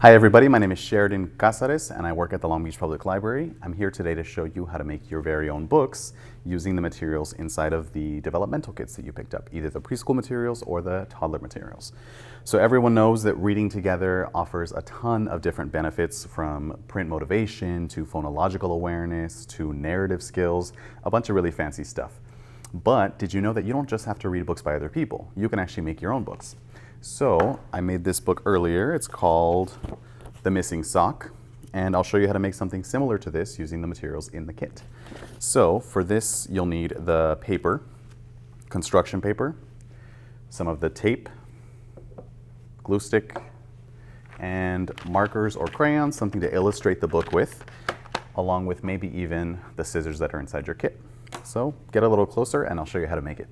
Hi everybody, my name is Sheridan Casares and I work at the Long Beach Public Library. I'm here today to show you how to make your very own books using the materials inside of the developmental kits that you picked up, either the preschool materials or the toddler materials. So everyone knows that reading together offers a ton of different benefits, from print motivation to phonological awareness to narrative skills, a bunch of really fancy stuff. But did you know that you don't just have to read books by other people? You can actually make your own books. So I made this book earlier. It's called The Missing Sock, and I'll show you how to make something similar to this using the materials in the kit. So for this, you'll need the paper, construction paper, some of the tape, glue stick, and markers or crayons, something to illustrate the book with, along with maybe even the scissors that are inside your kit. So get a little closer and I'll show you how to make it.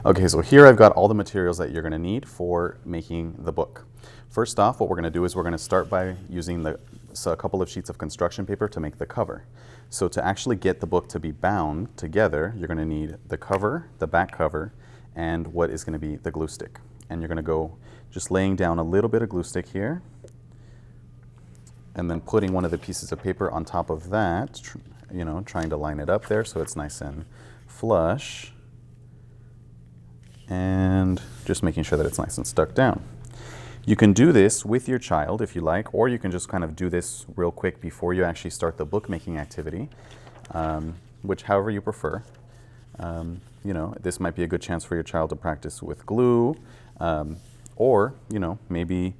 Okay, so here I've got all the materials that you're going to need for making the book. First off, what we're going to do is we're going to start by using a couple of sheets of construction paper to make the cover. So to actually get the book to be bound together, you're going to need the cover, the back cover, and what is going to be the glue stick. And you're going to go just laying down a little bit of glue stick here, and then putting one of the pieces of paper on top of that, trying to line it up there so it's nice and flush. And just making sure that it's nice and stuck down. You can do this with your child if you like, or you can just kind of do this real quick before you actually start the bookmaking activity, which however you prefer. This might be a good chance for your child to practice with glue, or maybe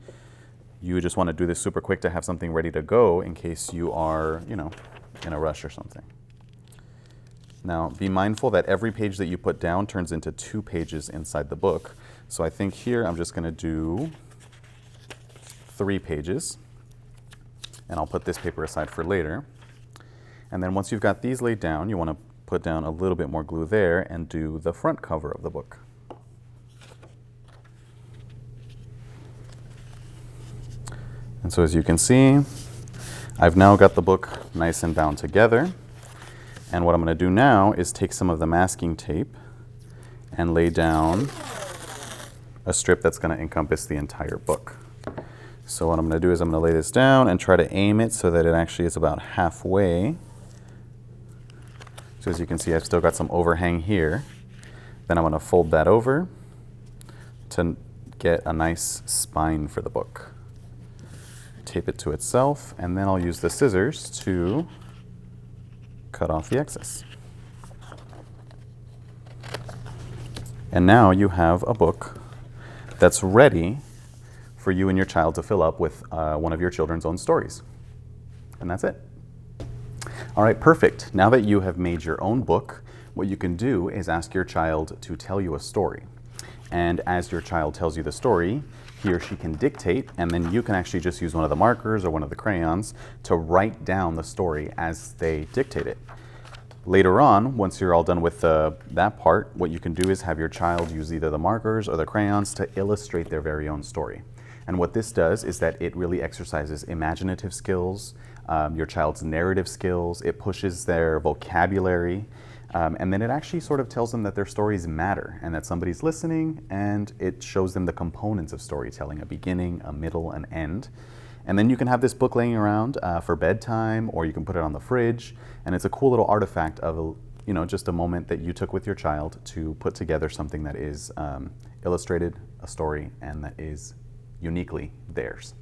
you just want to do this super quick to have something ready to go in case you are in a rush or something. Now, be mindful that every page that you put down turns into 2 pages inside the book. So I think here I'm just going to do 3 pages, and I'll put this paper aside for later. And then once you've got these laid down, you want to put down a little bit more glue there and do the front cover of the book. And so as you can see, I've now got the book nice and bound together. And what I'm going to do now is take some of the masking tape and lay down a strip that's going to encompass the entire book. So what I'm going to do is I'm going to lay this down and try to aim it so that it actually is about halfway. So as you can see, I've still got some overhang here. Then I'm going to fold that over to get a nice spine for the book. Tape it to itself, and then I'll use the scissors to cut off the excess. And now you have a book that's ready for you and your child to fill up with one of your children's own stories. And that's it. All right, perfect. Now that you have made your own book, what you can do is ask your child to tell you a story. And as your child tells you the story, he or she can dictate, and then you can actually just use one of the markers or one of the crayons to write down the story as they dictate it. Later on, once you're all done with that part, what you can do is have your child use either the markers or the crayons to illustrate their very own story. And what this does is that it really exercises imaginative skills, your child's narrative skills, it pushes their vocabulary, and then it actually sort of tells them that their stories matter and that somebody's listening, and it shows them the components of storytelling, a beginning, a middle, an end. And then you can have this book laying around for bedtime, or you can put it on the fridge, and it's a cool little artifact of just a moment that you took with your child to put together something that is illustrated, a story, and that is uniquely theirs.